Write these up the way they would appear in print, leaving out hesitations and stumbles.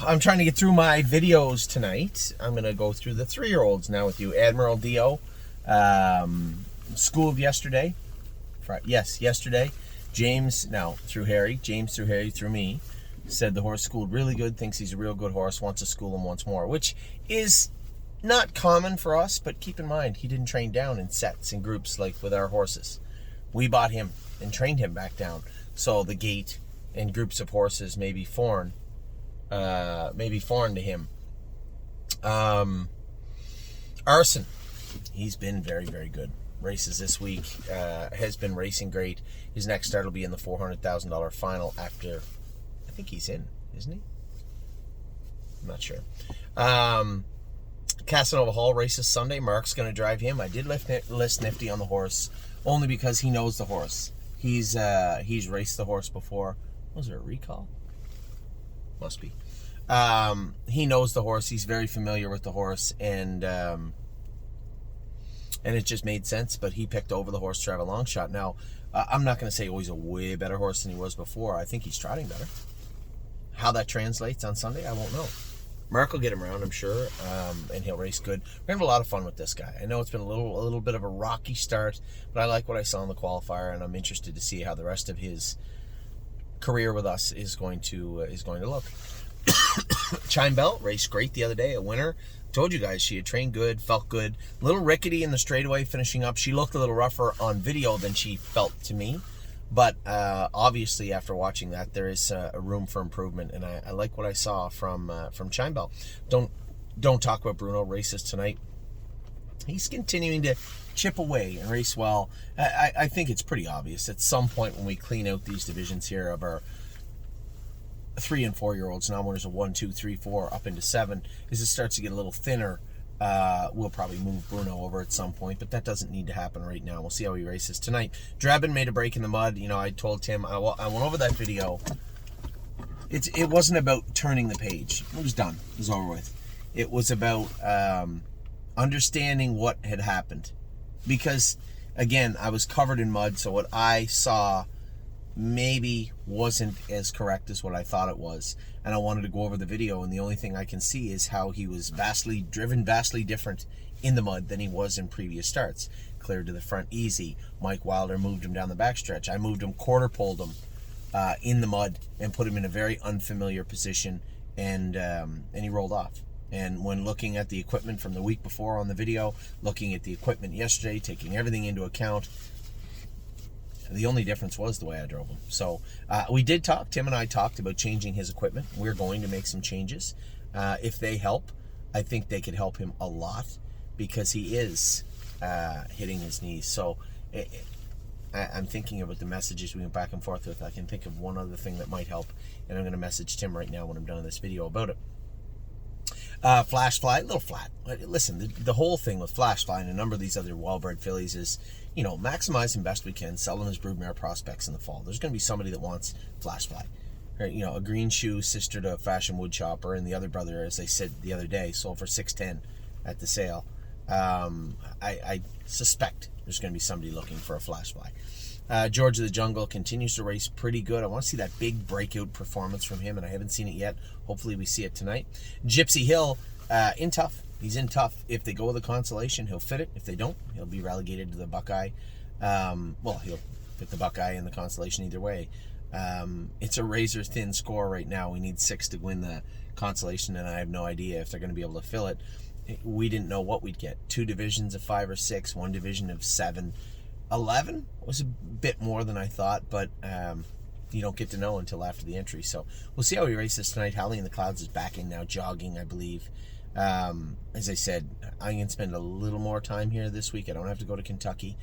I'm trying to get through my videos tonight. I'm going to go through the 3-year-olds now with you. Admiral Dio, school of yesterday. Yes, yesterday. James, now through Harry, through me, said the horse schooled really good, thinks he's a real good horse, wants to school him once more, which is not common for us, but keep in mind, he didn't train down in sets and groups like with our horses. We bought him and trained him back down. So the gait and groups of horses may be foreign to him. Arson, he's been very, very good. Races this week, has been racing great. His next start will be in the $400,000 final after, I think he's in, isn't he? I'm not sure. Casanova Hall races Sunday. Mark's going to drive him. I did list Nifty on the horse only because he knows the horse. He's raced the horse before. Was there a recall? Must be. He knows the horse. He's very familiar with the horse, and it just made sense. But he picked over the horse to have a long shot. Now, I'm not going to say he's a way better horse than he was before. I think he's trotting better. How that translates on Sunday, I won't know. Mark will get him around, I'm sure, and he'll race good. We're going to have a lot of fun with this guy. I know it's been a little bit of a rocky start, but I like what I saw in the qualifier, and I'm interested to see how the rest of his career with us is going to look. Chime Bell raced great the other day, a winner. Told you guys she had trained good, felt good. A little rickety in the straightaway finishing up. She looked a little rougher on video than she felt to me. But obviously, after watching that, there is a room for improvement, and I like what I saw from Chime Bell. Don't talk about Bruno. Races tonight. He's continuing to chip away and race well. I think it's pretty obvious at some point when we clean out these divisions here of our 3 and 4-year-olds, non-winners of 1, 2, 3, 4, up into 7, as it starts to get a little thinner. We'll probably move Bruno over at some point, but that doesn't need to happen right now. We'll see how he races tonight. Drabin made a break in the mud. You know, I told Tim, I went over that video. It wasn't about turning the page. It was done. It was over with. It was about understanding what had happened. Because, again, I was covered in mud, so what I saw maybe wasn't as correct as what I thought it was, and I wanted to go over the video, and the only thing I can see is how he was vastly different in the mud than he was in previous starts. Cleared to the front easy. Mike Wilder moved him down the backstretch. I moved him, quarter-poled him in the mud and put him in a very unfamiliar position, and he rolled off. And when looking at the equipment from the week before on the video, looking at the equipment yesterday, taking everything into account, the only difference was the way I drove him. So we did talk. Tim and I talked about changing his equipment. We're going to make some changes. If they help, I think they could help him a lot because he is hitting his knees. So I'm thinking about the messages we went back and forth with. I can think of one other thing that might help, and I'm going to message Tim right now when I'm done with this video about it. Flash Fly, a little flat. Listen, the whole thing with Flash Fly and a number of these other well-bred fillies is, you know, maximize them best we can, sell them as broodmare prospects in the fall. There's going to be somebody that wants Flash Fly. Right? You know, a green shoe sister to a fashion wood chopper, and the other brother, as they said the other day, sold for $610 at the sale. I suspect there's going to be somebody looking for a Flash Fly. George of the Jungle continues to race pretty good. I want to see that big breakout performance from him, and I haven't seen it yet. Hopefully we see it tonight. Gypsy Hill, in tough. He's in tough. If they go with a consolation, he'll fit it. If they don't, he'll be relegated to the Buckeye. Well, he'll fit the Buckeye and the consolation either way. It's a razor-thin score right now. We need 6 to win the consolation, and I have no idea if they're going to be able to fill it. We didn't know what we'd get. 2 divisions of 5 or 6, 1 division of 7. 11 was a bit more than I thought, but you don't get to know until after the entry. So we'll see how he races tonight. Howling in the Clouds is back in now, jogging, I believe. As I said, I'm going to spend a little more time here this week. I don't have to go to Kentucky.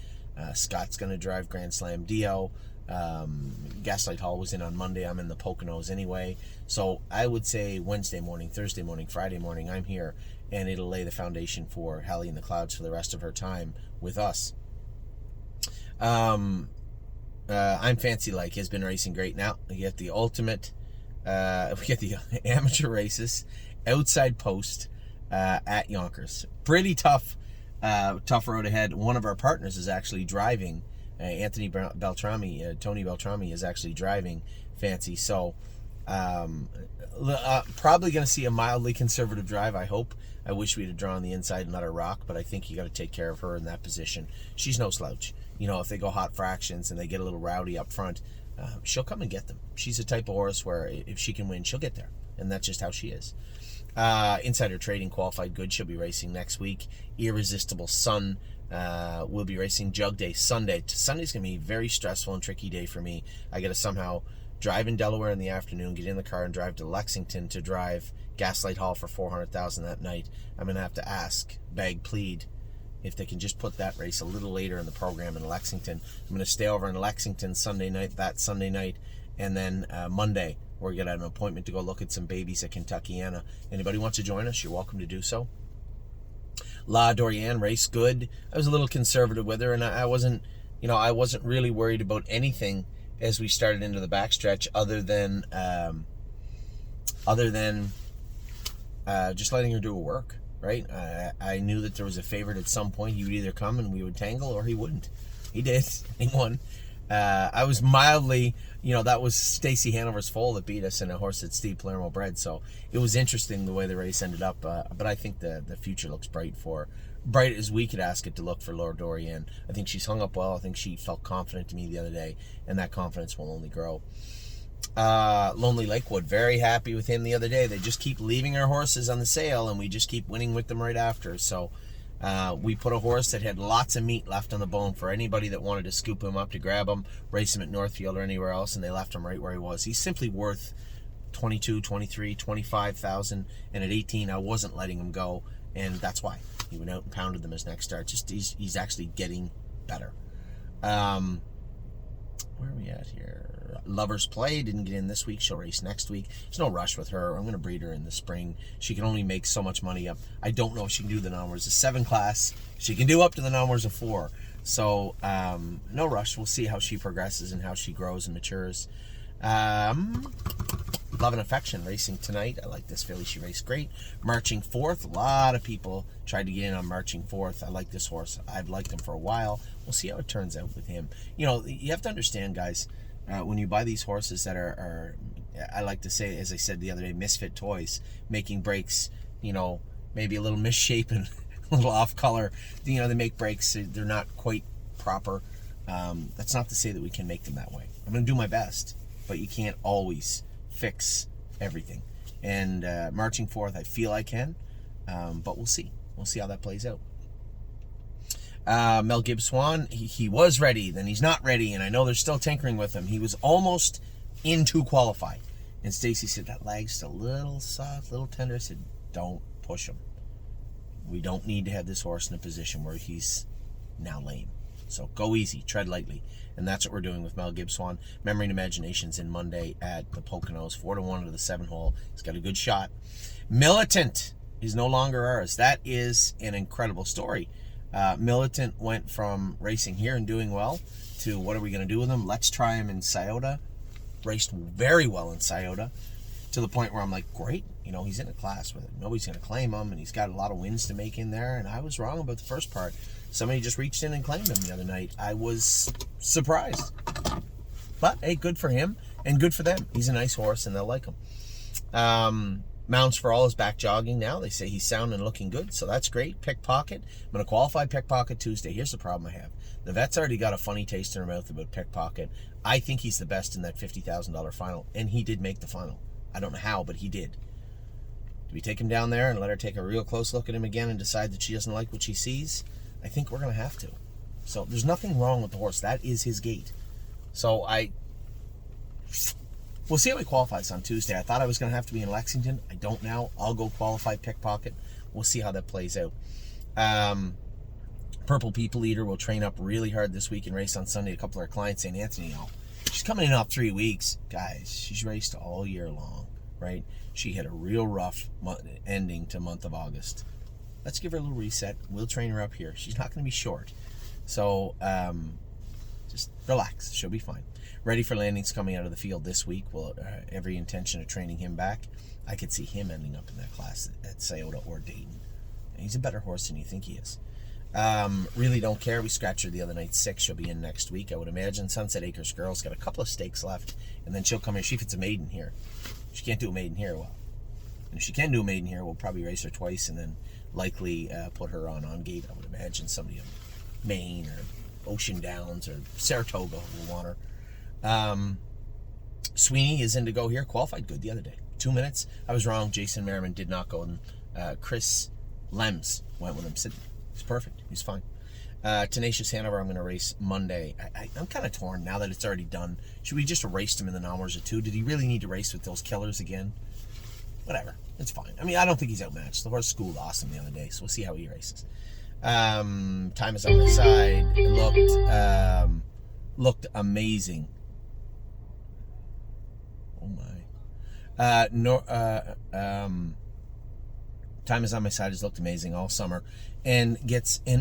Scott's going to drive Grand Slam Dio. Gaslight Hall was in on Monday. I'm in the Poconos anyway. So I would say Wednesday morning, Thursday morning, Friday morning, I'm here, and it'll lay the foundation for Hallie in the Clouds for the rest of her time with us. I'm Fancy Like has been racing great now. We get the ultimate, we get the amateur races, outside post at Yonkers. Pretty tough road ahead. One of our partners is actually driving. Tony Beltrami is actually driving Fancy. So Probably going to see a mildly conservative drive, I hope. I wish we'd have drawn the inside and let her rock, but I think you got to take care of her in that position. She's no slouch. If they go hot fractions and they get a little rowdy up front, she'll come and get them. She's the type of horse where if she can win, she'll get there, and that's just how she is. Insider Trading qualified good. She'll be racing next week. Irresistible Sun will be racing Jug Day Sunday. Sunday's going to be a very stressful and tricky day for me. I got to somehow drive in Delaware in the afternoon, get in the car and drive to Lexington to drive Gaslight Hall for $400,000 that night. I'm going to have to ask, beg, plead, if they can just put that race a little later in the program in Lexington. I'm going to stay over in Lexington Sunday night, and then Monday we're going to have an appointment to go look at some babies at Kentuckiana. Anybody wants to join us, you're welcome to do so. La Doriane race good. I was a little conservative with her, and I wasn't really worried about anything as we started into the backstretch, other than just letting her do her work, right? I knew that there was a favorite at some point. He would either come and we would tangle, or he wouldn't. He did. He won. I was mildly, that was Stacy Hanover's foal that beat us, and a horse that Steve Palermo bred. So it was interesting the way the race ended up. But I think the future looks bright as we could ask it to look for Laura Dorian. I think she's hung up well. I think she felt confident to me the other day, and that confidence will only grow. Lonely Lakewood, very happy with him the other day. They just keep leaving our horses on the sale, and we just keep winning with them right after. So we put a horse that had lots of meat left on the bone for anybody that wanted to scoop him up, to grab him, race him at Northfield or anywhere else, and they left him right where he was. He's simply worth 22, 23, 25,000, and at 18 I wasn't letting him go, and that's why. He went out and pounded them his next start. Just he's actually getting better. Where are we at here? Lover's Play didn't get in this week. She'll race next week. There's no rush with her. I'm going to breed her in the spring. She can only make so much money up. I don't know if she can do the numbers of 7 class. She can do up to the numbers of 4. So no rush. We'll see how she progresses and how she grows and matures. Love and Affection racing tonight. I like this filly. She raced great. Marching Fourth. A lot of people tried to get in on Marching Fourth. I like this horse. I've liked him for a while. We'll see how it turns out with him. You have to understand, guys, when you buy these horses that are, I like to say, as I said the other day, misfit toys, making breaks, maybe a little misshapen, a little off color. They make breaks. They're not quite proper. That's not to say that we can make them that way. I'm going to do my best, but you can't always fix everything. And Marching Fourth, I feel I can, but we'll see. We'll see how that plays out. Mel Gibbs Swan, he was ready, then he's not ready, and I know they're still tinkering with him. He was almost in to qualify, and Stacy said that leg's still a little soft, little tender. I said, don't push him. We don't need to have this horse in a position where he's now lame. So go easy, tread lightly. And that's what we're doing with Mel Gibbs Swan. Memory and Imaginations in Monday at the Poconos, 4-1 to the 7 hole. He's got a good shot. Militant is no longer ours. That is an incredible story. Militant went from racing here and doing well to what are we going to do with him? Let's try him in Scioto. Raced very well in Scioto, to the point where I'm like, great, he's in a class with it. Nobody's going to claim him, and he's got a lot of wins to make in there. And I was wrong about the first part. Somebody just reached in and claimed him the other night. I was surprised. But, hey, good for him and good for them. He's a nice horse, and they'll like him. Mounts for All is back jogging now. They say he's sound and looking good, so that's great. Pickpocket. I'm going to qualify Pickpocket Tuesday. Here's the problem I have. The vet's already got a funny taste in her mouth about Pickpocket. I think he's the best in that $50,000 final, and he did make the final. I don't know how, but he did. Do we take him down there and let her take a real close look at him again and decide that she doesn't like what she sees? I think we're going to have to. So there's nothing wrong with the horse. That is his gait. So we'll see how he qualifies on Tuesday. I thought I was going to have to be in Lexington. I don't now. I'll go qualify Pickpocket. We'll see how that plays out. Purple People Eater will train up really hard this week and race on Sunday. A couple of our clients, St. Anthony, she's coming in off 3 weeks. Guys, she's raced all year long, right? She had a real rough ending to month of August. Let's give her a little reset. We'll train her up here. She's not going to be short. So just relax. She'll be fine. Ready for Landing's coming out of the field this week. Well, every intention of training him back. I could see him ending up in that class at Scioto or Dayton. And he's a better horse than you think he is. Really Don't Care. We scratched her the other night 6. She'll be in next week, I would imagine. Sunset Acres Girl's got a couple of stakes left, and then she'll come here. She fits a maiden here. She can't do a maiden here. Well, and if she can do a maiden here, we'll probably race her twice and then likely put her on gate. I would imagine somebody in Maine or Ocean Downs or Saratoga will want her. Sweeney is in to go here. Qualified good the other day. 2 minutes. I was wrong. Jason Merriman did not go. And Chris Lems went with him. He's perfect. He's fine. Tenacious Hanover, I'm going to race Monday. I'm kind of torn now that it's already done. Should we just erase him in the Nommers or two? Did he really need to race with those killers again? Whatever. It's fine. I mean, I don't think he's outmatched. The horse schooled awesome the other day, so we'll see how he races. Time is on my side. It looked amazing. Oh my. Time is on my side has looked amazing all summer and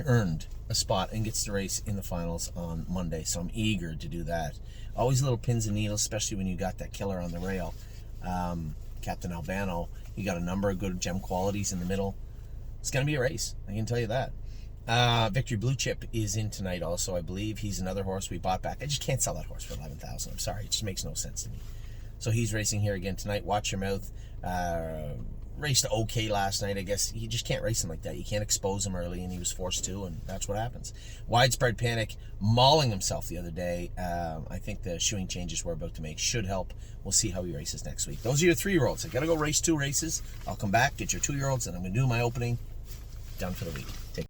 earned a spot and gets to race in the finals on Monday. So I'm eager to do that. Always little pins and needles, especially when you got that killer on the rail. Captain Albano, he got a number of good gem qualities in the middle. It's going to be a race, I can tell you that. Victory Blue Chip is in tonight also, I believe. He's another horse we bought back. I just can't sell that horse for $11,000. I'm sorry, it just makes no sense to me. So he's racing here again tonight. Watch Your Mouth. Raced okay last night. I guess you just can't race him like that. You can't expose him early, and he was forced to, and that's what happens. Widespread Panic mauling himself the other day. I think the shoeing changes we're about to make should help. We'll see how he races next week. Those are your 3-year-olds. I got to go race 2 races. I'll come back, get your 2-year-olds, and I'm going to do my opening. Done for the week. Take